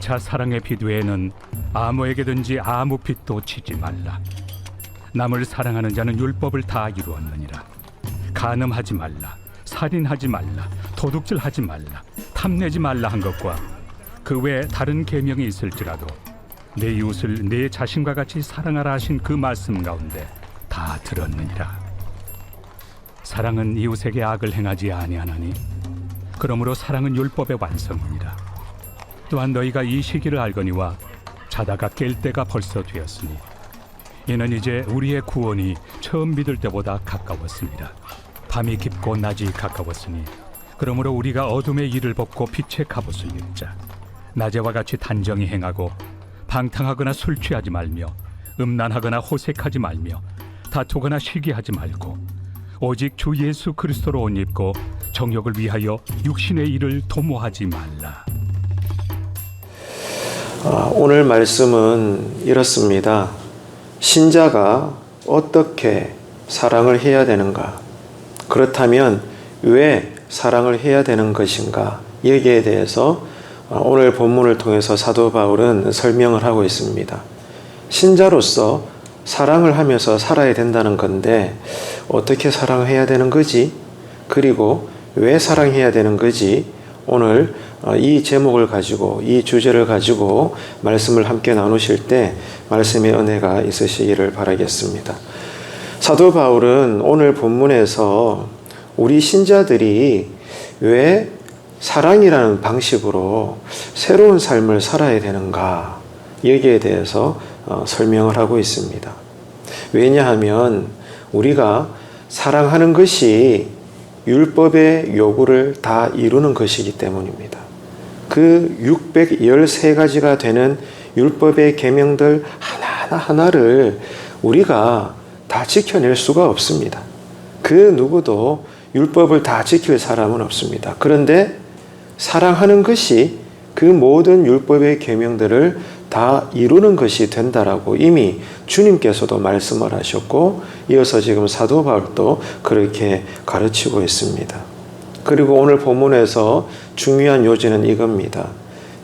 장차 사랑의 비두에는 아무에게든지 아무 빚도 지지 말라. 남을 사랑하는 자는 율법을 다 이루었느니라. 간음하지 말라, 살인하지 말라, 도둑질하지 말라, 탐내지 말라 한 것과 그 외에 다른 계명이 있을지라도 내 이웃을 내 자신과 같이 사랑하라 하신 그 말씀 가운데 다 들었느니라. 사랑은 이웃에게 악을 행하지 아니하나니 그러므로 사랑은 율법의 완성이니라. 또한 너희가 이 시기를 알거니와 자다가 깰 때가 벌써 되었으니 이는 이제 우리의 구원이 처음 믿을 때보다 가까웠습니다. 밤이 깊고 낮이 가까웠으니 그러므로 우리가 어둠의 일을 벗고 빛의 갑옷을 입자. 낮에와 같이 단정히 행하고 방탕하거나 술 취하지 말며 음란하거나 호색하지 말며 다투거나 시기하지 말고 오직 주 예수 그리스도로 옷 입고 정욕을 위하여 육신의 일을 도모하지 말라. 오늘 말씀은 이렇습니다. 신자가 어떻게 사랑을 해야 되는가? 그렇다면 왜 사랑을 해야 되는 것인가? 여기에 대해서 오늘 본문을 통해서 사도 바울은 설명을 하고 있습니다. 신자로서 사랑을 하면서 살아야 된다는 건데 어떻게 사랑해야 되는 거지? 그리고 왜 사랑해야 되는 거지? 오늘 이 제목을 가지고 이 주제를 가지고 말씀을 함께 나누실 때 말씀의 은혜가 있으시기를 바라겠습니다. 사도 바울은 오늘 본문에서 우리 신자들이 왜 사랑이라는 방식으로 새로운 삶을 살아야 되는가 여기에 대해서 설명을 하고 있습니다. 왜냐하면 우리가 사랑하는 것이 율법의 요구를 다 이루는 것이기 때문입니다. 그 613가지가 되는 율법의 계명들 하나하나를 우리가 다 지켜낼 수가 없습니다. 그 누구도 율법을 다 지킬 사람은 없습니다. 그런데 사랑하는 것이 그 모든 율법의 계명들을 다 이루는 것이 된다라고 이미 주님께서도 말씀을 하셨고 이어서 지금 사도 바울도 그렇게 가르치고 있습니다. 그리고 오늘 본문에서 중요한 요지는 이겁니다.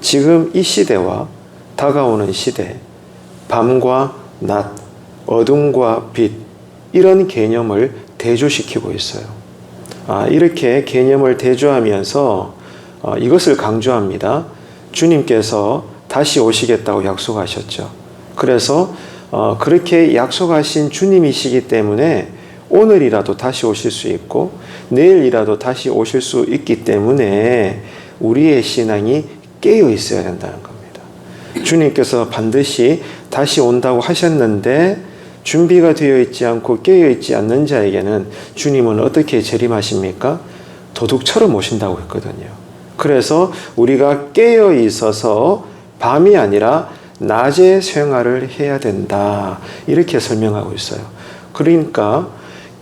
지금 이 시대와 다가오는 시대, 밤과 낮, 어둠과 빛 이런 개념을 대조시키고 있어요. 이렇게 개념을 대조하면서 이것을 강조합니다. 주님께서 다시 오시겠다고 약속하셨죠. 그래서 그렇게 약속하신 주님이시기 때문에 오늘이라도 다시 오실 수 있고 내일이라도 다시 오실 수 있기 때문에 우리의 신앙이 깨어 있어야 된다는 겁니다. 주님께서 반드시 다시 온다고 하셨는데 준비가 되어 있지 않고 깨어 있지 않는 자에게는 주님은 어떻게 재림하십니까? 도둑처럼 오신다고 했거든요. 그래서 우리가 깨어 있어서 밤이 아니라 낮에 생활을 해야 된다. 이렇게 설명하고 있어요. 그러니까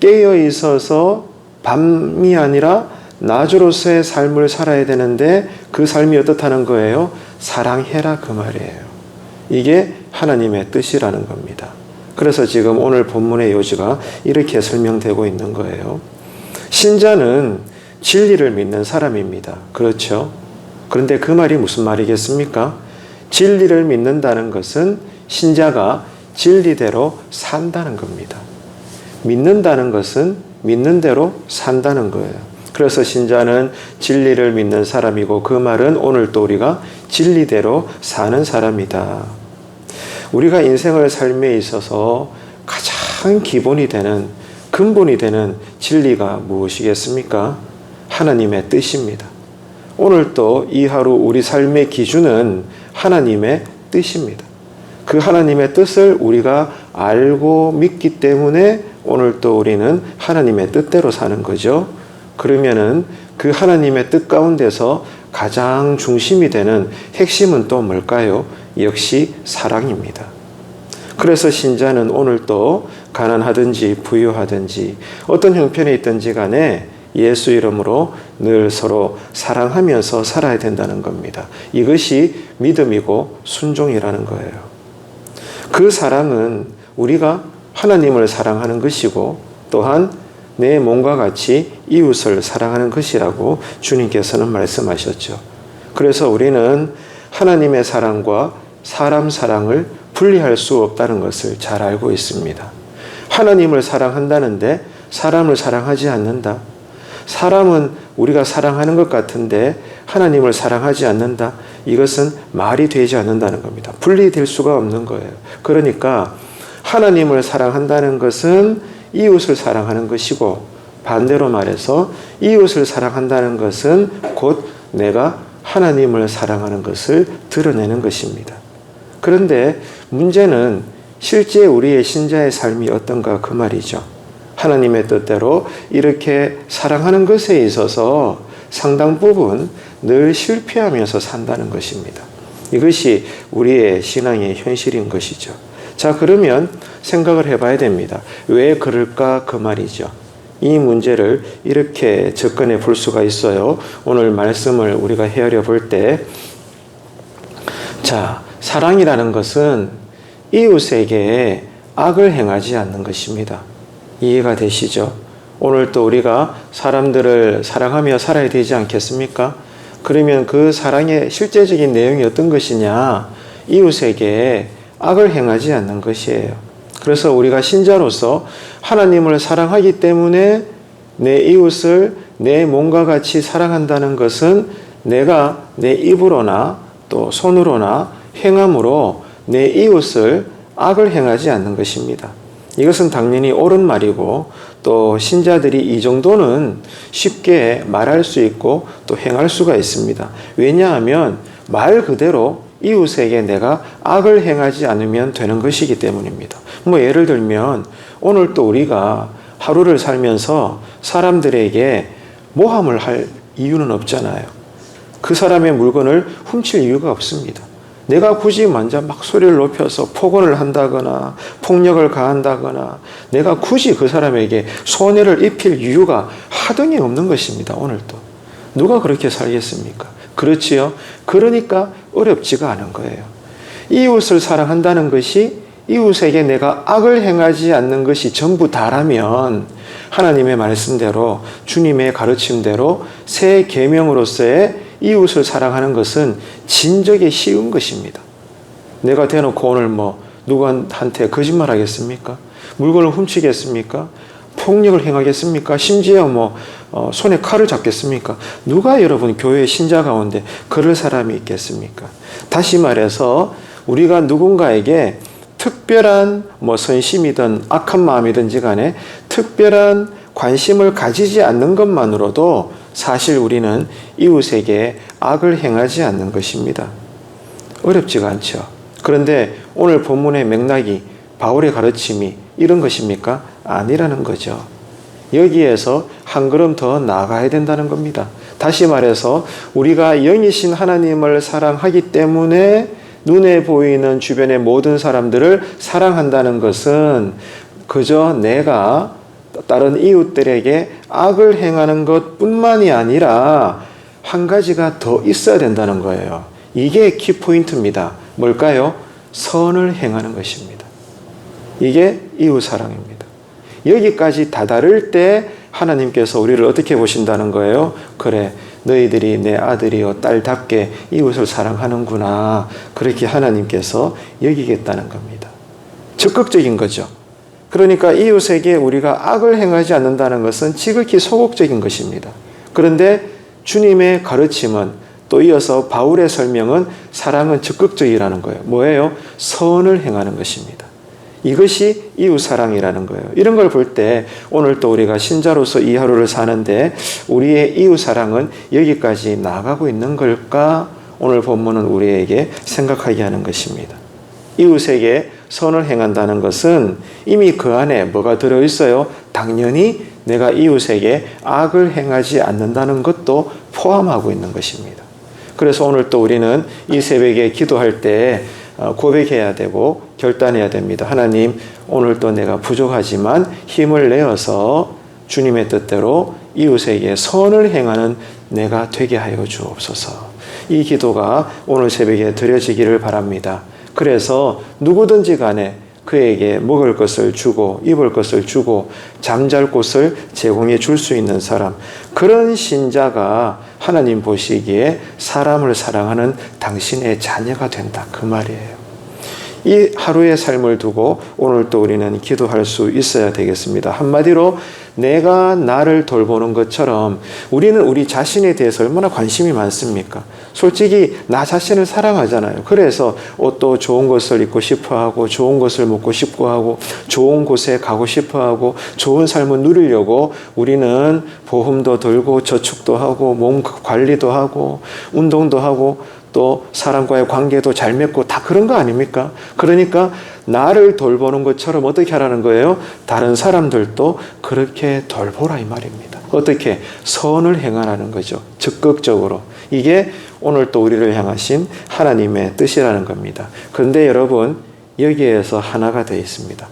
깨어 있어서 밤이 아니라 낮으로서의 삶을 살아야 되는데 그 삶이 어떻다는 거예요? 사랑해라 그 말이에요. 이게 하나님의 뜻이라는 겁니다. 그래서 지금 오늘 본문의 요지가 이렇게 설명되고 있는 거예요. 신자는 진리를 믿는 사람입니다. 그렇죠? 그런데 그 말이 무슨 말이겠습니까? 진리를 믿는다는 것은 신자가 진리대로 산다는 겁니다. 믿는다는 것은 믿는 대로 산다는 거예요. 그래서 신자는 진리를 믿는 사람이고 그 말은 오늘 또 우리가 진리대로 사는 사람이다. 우리가 인생을 삶에 있어서 가장 기본이 되는 근본이 되는 진리가 무엇이겠습니까? 하나님의 뜻입니다. 오늘 또 이 하루 우리 삶의 기준은 하나님의 뜻입니다. 그 하나님의 뜻을 우리가 알고 믿기 때문에 오늘 또 우리는 하나님의 뜻대로 사는 거죠. 그러면은 그 하나님의 뜻 가운데서 가장 중심이 되는 핵심은 또 뭘까요? 역시 사랑입니다. 그래서 신자는 오늘 또 가난하든지 부유하든지 어떤 형편에 있든지 간에 예수 이름으로 늘 서로 사랑하면서 살아야 된다는 겁니다. 이것이 믿음이고 순종이라는 거예요. 그 사랑은 우리가 하나님을 사랑하는 것이고 또한 내 몸과 같이 이웃을 사랑하는 것이라고 주님께서는 말씀하셨죠. 그래서 우리는 하나님의 사랑과 사람 사랑을 분리할 수 없다는 것을 잘 알고 있습니다. 하나님을 사랑한다는데 사람을 사랑하지 않는다. 사람은 우리가 사랑하는 것 같은데 하나님을 사랑하지 않는다. 이것은 말이 되지 않는다는 겁니다. 분리될 수가 없는 거예요. 그러니까 하나님을 사랑한다는 것은 이웃을 사랑하는 것이고, 반대로 말해서 이웃을 사랑한다는 것은 곧 내가 하나님을 사랑하는 것을 드러내는 것입니다. 그런데 문제는 실제 우리의 신자의 삶이 어떤가 그 말이죠. 하나님의 뜻대로 이렇게 사랑하는 것에 있어서 상당 부분 늘 실패하면서 산다는 것입니다. 이것이 우리의 신앙의 현실인 것이죠. 자, 그러면 생각을 해봐야 됩니다. 왜 그럴까 그 말이죠. 이 문제를 이렇게 접근해 볼 수가 있어요. 오늘 말씀을 우리가 헤아려 볼 때, 자, 사랑이라는 것은 이웃에게 악을 행하지 않는 것입니다. 이해가 되시죠? 오늘 또 우리가 사람들을 사랑하며 살아야 되지 않겠습니까? 그러면 그 사랑의 실제적인 내용이 어떤 것이냐? 이웃에게 악을 행하지 않는 것이에요. 그래서 우리가 신자로서 하나님을 사랑하기 때문에 내 이웃을 내 몸과 같이 사랑한다는 것은 내가 내 입으로나 또 손으로나 행함으로 내 이웃을 악을 행하지 않는 것입니다. 이것은 당연히 옳은 말이고, 또 신자들이 이 정도는 쉽게 말할 수 있고 또 행할 수가 있습니다. 왜냐하면 말 그대로 이웃에게 내가 악을 행하지 않으면 되는 것이기 때문입니다. 예를 들면 오늘 또 우리가 하루를 살면서 사람들에게 모함을 할 이유는 없잖아요. 그 사람의 물건을 훔칠 이유가 없습니다. 내가 굳이 먼저 막 소리를 높여서 폭언을 한다거나 폭력을 가한다거나 내가 굳이 그 사람에게 손해를 입힐 이유가 하등이 없는 것입니다. 오늘도. 누가 그렇게 살겠습니까? 그렇지요? 그러니까 어렵지가 않은 거예요. 이웃을 사랑한다는 것이 이웃에게 내가 악을 행하지 않는 것이 전부 다라면 하나님의 말씀대로 주님의 가르침대로 새 계명으로서의 이웃을 사랑하는 것은 진작에 쉬운 것입니다. 내가 대놓고 오늘 누구한테 거짓말 하겠습니까? 물건을 훔치겠습니까? 폭력을 행하겠습니까? 심지어 손에 칼을 잡겠습니까? 누가 여러분 교회 신자 가운데 그럴 사람이 있겠습니까? 다시 말해서 우리가 누군가에게 특별한 선심이든 악한 마음이든지 간에 특별한 관심을 가지지 않는 것만으로도 사실 우리는 이웃에게 악을 행하지 않는 것입니다. 어렵지가 않죠. 그런데 오늘 본문의 맥락이 바울의 가르침이 이런 것입니까? 아니라는 거죠. 여기에서 한 걸음 더 나아가야 된다는 겁니다. 다시 말해서 우리가 영이신 하나님을 사랑하기 때문에 눈에 보이는 주변의 모든 사람들을 사랑한다는 것은 그저 내가 다른 이웃들에게 악을 행하는 것뿐만이 아니라 한 가지가 더 있어야 된다는 거예요. 이게 키포인트입니다. 뭘까요? 선을 행하는 것입니다. 이게 이웃 사랑입니다. 여기까지 다다를 때 하나님께서 우리를 어떻게 보신다는 거예요? 그래, 너희들이 내 아들이요 딸답게 이웃을 사랑하는구나. 그렇게 하나님께서 여기겠다는 겁니다. 적극적인 거죠. 그러니까 이웃에게 우리가 악을 행하지 않는다는 것은 지극히 소극적인 것입니다. 그런데 주님의 가르침은 또 이어서 바울의 설명은 사랑은 적극적이라는 거예요. 뭐예요? 선을 행하는 것입니다. 이것이 이웃사랑이라는 거예요. 이런 걸 볼 때 오늘 또 우리가 신자로서 이 하루를 사는데 우리의 이웃사랑은 여기까지 나아가고 있는 걸까? 오늘 본문은 우리에게 생각하게 하는 것입니다. 이웃에게 선을 행한다는 것은 이미 그 안에 뭐가 들어있어요? 당연히 내가 이웃에게 악을 행하지 않는다는 것도 포함하고 있는 것입니다. 그래서 오늘 또 우리는 이 새벽에 기도할 때 고백해야 되고 결단해야 됩니다. 하나님, 오늘 또 내가 부족하지만 힘을 내어서 주님의 뜻대로 이웃에게 선을 행하는 내가 되게 하여 주옵소서. 이 기도가 오늘 새벽에 드려지기를 바랍니다. 그래서 누구든지 간에 그에게 먹을 것을 주고 입을 것을 주고 잠잘 곳을 제공해 줄 수 있는 사람, 그런 신자가 하나님 보시기에 사람을 사랑하는 당신의 자녀가 된다, 그 말이에요. 이 하루의 삶을 두고 오늘 또 우리는 기도할 수 있어야 되겠습니다. 한마디로 내가 나를 돌보는 것처럼 우리는 우리 자신에 대해서 얼마나 관심이 많습니까? 솔직히 나 자신을 사랑하잖아요. 그래서 옷도 좋은 것을 입고 싶어 하고 좋은 것을 먹고 싶고 하고 좋은 곳에 가고 싶어 하고 좋은 삶을 누리려고 우리는 보험도 들고 저축도 하고 몸 관리도 하고 운동도 하고 또 사람과의 관계도 잘 맺고 다 그런 거 아닙니까? 그러니까 나를 돌보는 것처럼 어떻게 하라는 거예요? 다른 사람들도 그렇게 돌보라 이 말입니다. 어떻게? 선을 행하라는 거죠. 적극적으로. 이게 오늘 또 우리를 향하신 하나님의 뜻이라는 겁니다. 그런데 여러분, 여기에서 하나가 되어 있습니다.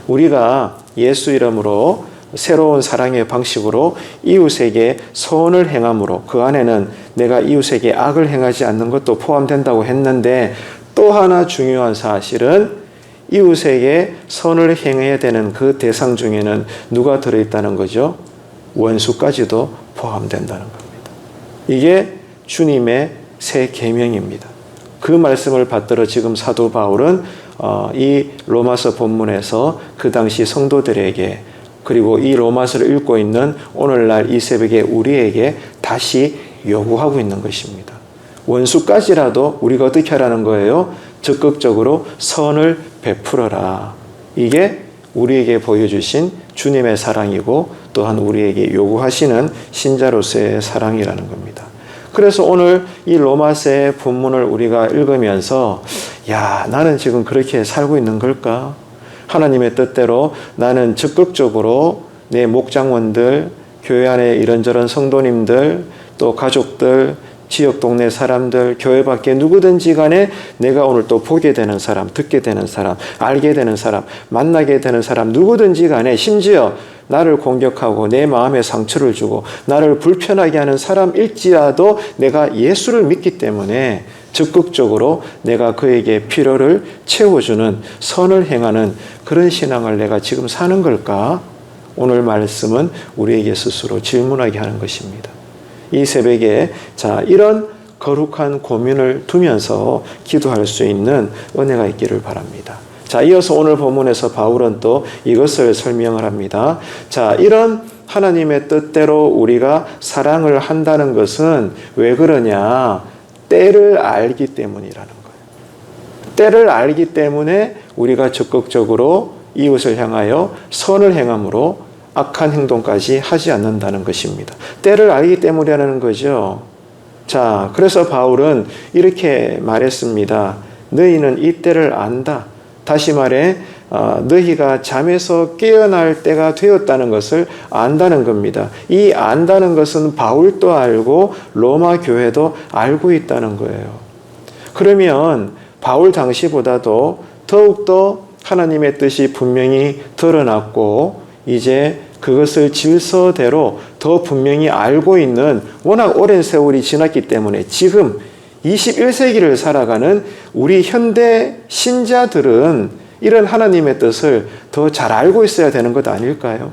우리가 예수 이름으로 새로운 사랑의 방식으로 이웃에게 선을 행함으로 그 안에는 내가 이웃에게 악을 행하지 않는 것도 포함된다고 했는데, 또 하나 중요한 사실은 이웃에게 선을 행해야 되는 그 대상 중에는 누가 들어있다는 거죠? 원수까지도 포함된다는 겁니다. 이게 주님의 새 계명입니다. 그 말씀을 받들어 지금 사도 바울은 이 로마서 본문에서 그 당시 성도들에게, 그리고 이 로마서를 읽고 있는 오늘날 이 새벽에 우리에게 다시 요구하고 있는 것입니다. 원수까지라도 우리가 어떻게 하라는 거예요? 적극적으로 선을 베풀어라. 이게 우리에게 보여주신 주님의 사랑이고 또한 우리에게 요구하시는 신자로서의 사랑이라는 겁니다. 그래서 오늘 이 로마서의 본문을 우리가 읽으면서 야, 나는 지금 그렇게 살고 있는 걸까? 하나님의 뜻대로 나는 적극적으로 내 목장원들, 교회 안에 이런저런 성도님들, 또 가족들, 지역 동네 사람들, 교회 밖에 누구든지 간에 내가 오늘 또 보게 되는 사람, 듣게 되는 사람, 알게 되는 사람, 만나게 되는 사람, 누구든지 간에 심지어 나를 공격하고 내 마음에 상처를 주고 나를 불편하게 하는 사람일지라도 내가 예수를 믿기 때문에 적극적으로 내가 그에게 필요를 채워주는 선을 행하는 그런 신앙을 내가 지금 사는 걸까? 오늘 말씀은 우리에게 스스로 질문하게 하는 것입니다. 이 새벽에 이런 거룩한 고민을 두면서 기도할 수 있는 은혜가 있기를 바랍니다. 이어서 오늘 본문에서 바울은 또 이것을 설명을 합니다. 이런 하나님의 뜻대로 우리가 사랑을 한다는 것은 왜 그러냐? 때를 알기 때문이라는 거예요. 때를 알기 때문에 우리가 적극적으로 이웃을 향하여 선을 행함으로 악한 행동까지 하지 않는다는 것입니다. 때를 알기 때문이라는 거죠. 그래서 바울은 이렇게 말했습니다. 너희는 이 때를 안다. 다시 말해 너희가 잠에서 깨어날 때가 되었다는 것을 안다는 겁니다. 이 안다는 것은 바울도 알고 로마 교회도 알고 있다는 거예요. 그러면 바울 당시보다도 더욱더 하나님의 뜻이 분명히 드러났고 이제 그것을 질서대로 더 분명히 알고 있는 워낙 오랜 세월이 지났기 때문에 지금 21세기를 살아가는 우리 현대 신자들은 이런 하나님의 뜻을 더 잘 알고 있어야 되는 것 아닐까요?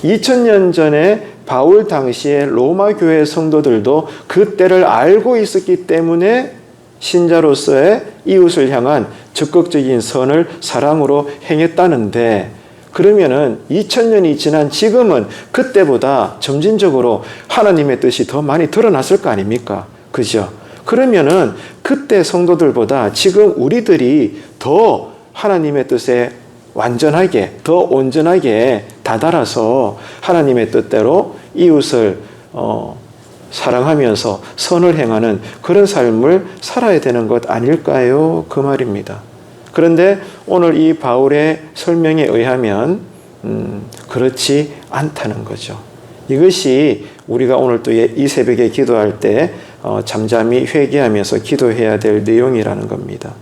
2000년 전에 바울 당시에 로마 교회 성도들도 그 때를 알고 있었기 때문에 신자로서의 이웃을 향한 적극적인 선을 사랑으로 행했다는데, 그러면은 2000년이 지난 지금은 그때보다 점진적으로 하나님의 뜻이 더 많이 드러났을 거 아닙니까? 그죠? 그러면은 그때 성도들보다 지금 우리들이 더 하나님의 뜻에 완전하게, 더 온전하게 다다라서 하나님의 뜻대로 이웃을 사랑하면서 선을 행하는 그런 삶을 살아야 되는 것 아닐까요? 그 말입니다. 그런데 오늘 이 바울의 설명에 의하면 그렇지 않다는 거죠. 이것이 우리가 오늘 또 이 새벽에 기도할 때 잠잠히 회개하면서 기도해야 될 내용이라는 겁니다.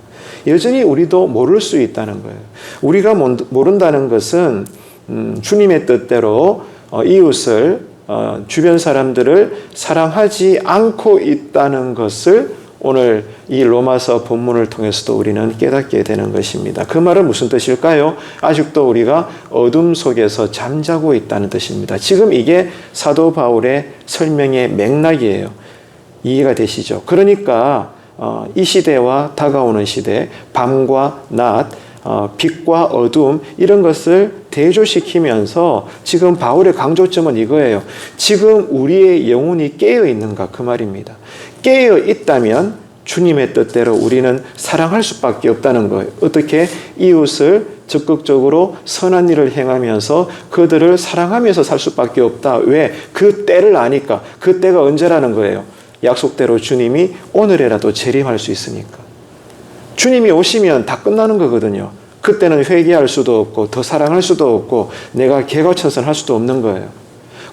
여전히 우리도 모를 수 있다는 거예요. 우리가 모른다는 것은 주님의 뜻대로 이웃을 주변 사람들을 사랑하지 않고 있다는 것을 오늘 이 로마서 본문을 통해서도 우리는 깨닫게 되는 것입니다. 그 말은 무슨 뜻일까요? 아직도 우리가 어둠 속에서 잠자고 있다는 뜻입니다. 지금 이게 사도 바울의 설명의 맥락이에요. 이해가 되시죠? 그러니까 이 시대와 다가오는 시대, 밤과 낮, 빛과 어둠 이런 것을 대조시키면서 지금 바울의 강조점은 이거예요. 지금 우리의 영혼이 깨어 있는가 그 말입니다. 깨어 있다면 주님의 뜻대로 우리는 사랑할 수밖에 없다는 거예요. 어떻게? 이웃을 적극적으로 선한 일을 행하면서 그들을 사랑하면서 살 수밖에 없다. 왜? 그 때를 아니까. 그 때가 언제라는 거예요. 약속대로 주님이 오늘이라도 재림할 수 있으니까. 주님이 오시면 다 끝나는 거거든요. 그때는 회개할 수도 없고 더 사랑할 수도 없고 내가 개과천선할 수도 없는 거예요.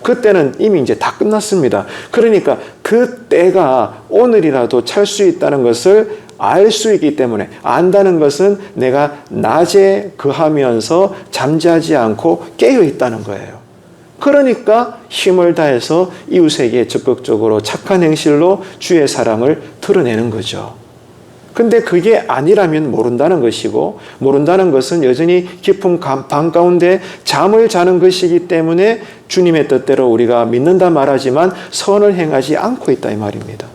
그때는 이미 이제 다 끝났습니다. 그러니까 그 때가 오늘이라도 찰 수 있다는 것을 알 수 있기 때문에, 안다는 것은 내가 낮에 거하면서 잠자지 않고 깨어 있다는 거예요. 그러니까 힘을 다해서 이웃에게 적극적으로 착한 행실로 주의 사랑을 드러내는 거죠. 근데 그게 아니라면 모른다는 것이고, 모른다는 것은 여전히 깊은 밤 가운데 잠을 자는 것이기 때문에 주님의 뜻대로 우리가 믿는다 말하지만 선을 행하지 않고 있다 이 말입니다.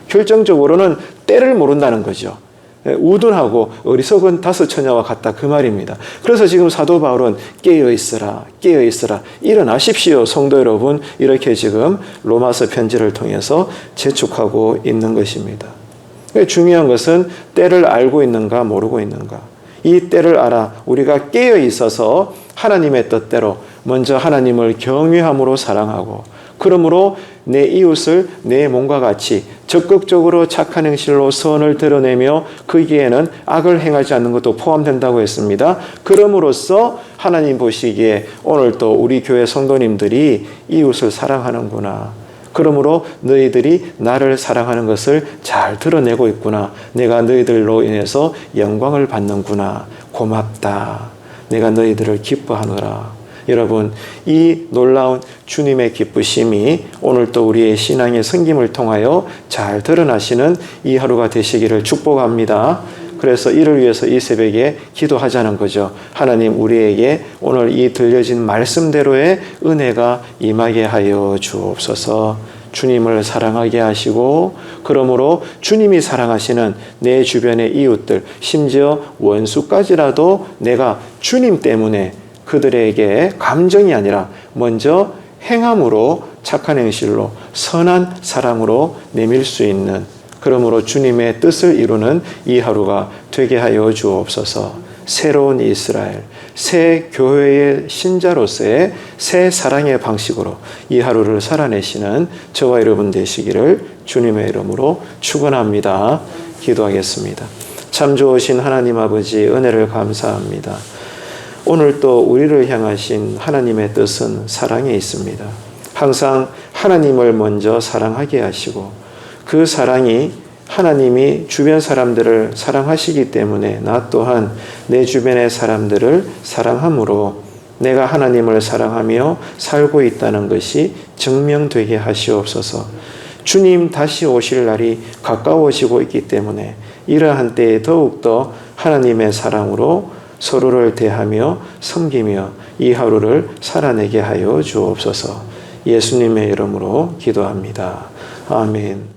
결정적으로는 때를 모른다는 거죠. 우둔하고 어리석은 다섯 처녀와 같다 그 말입니다. 그래서 지금 사도 바울은 깨어 있으라, 깨어 있으라, 일어나십시오 성도 여러분, 이렇게 지금 로마서 편지를 통해서 재촉하고 있는 것입니다. 중요한 것은 때를 알고 있는가 모르고 있는가. 이 때를 알아 우리가 깨어 있어서 하나님의 뜻대로 먼저 하나님을 경외함으로 사랑하고, 그러므로 내 이웃을 내 몸과 같이 적극적으로 착한 행실로 선을 드러내며 거기에는 악을 행하지 않는 것도 포함된다고 했습니다. 그럼으로써 하나님 보시기에 오늘 또 우리 교회 성도님들이 이웃을 사랑하는구나, 그러므로 너희들이 나를 사랑하는 것을 잘 드러내고 있구나, 내가 너희들로 인해서 영광을 받는구나, 고맙다, 내가 너희들을 기뻐하노라. 여러분, 이 놀라운 주님의 기쁘심이 오늘 또 우리의 신앙의 성김을 통하여 잘 드러나시는 이 하루가 되시기를 축복합니다. 그래서 이를 위해서 이 새벽에 기도하자는 거죠. 하나님, 우리에게 오늘 이 들려진 말씀대로의 은혜가 임하게 하여 주옵소서. 주님을 사랑하게 하시고, 그러므로 주님이 사랑하시는 내 주변의 이웃들, 심지어 원수까지라도 내가 주님 때문에 그들에게 감정이 아니라 먼저 행함으로, 착한 행실로, 선한 사랑으로 내밀 수 있는, 그러므로 주님의 뜻을 이루는 이 하루가 되게 하여 주옵소서. 새로운 이스라엘, 새 교회의 신자로서의 새 사랑의 방식으로 이 하루를 살아내시는 저와 여러분 되시기를 주님의 이름으로 축원합니다. 기도하겠습니다. 참 좋으신 하나님 아버지, 은혜를 감사합니다. 오늘 또 우리를 향하신 하나님의 뜻은 사랑에 있습니다. 항상 하나님을 먼저 사랑하게 하시고, 그 사랑이 하나님이 주변 사람들을 사랑하시기 때문에 나 또한 내 주변의 사람들을 사랑함으로 내가 하나님을 사랑하며 살고 있다는 것이 증명되게 하시옵소서. 주님 다시 오실 날이 가까워지고 있기 때문에 이러한 때에 더욱더 하나님의 사랑으로 서로를 대하며 섬기며 이 하루를 살아내게 하여 주옵소서. 예수님의 이름으로 기도합니다. 아멘.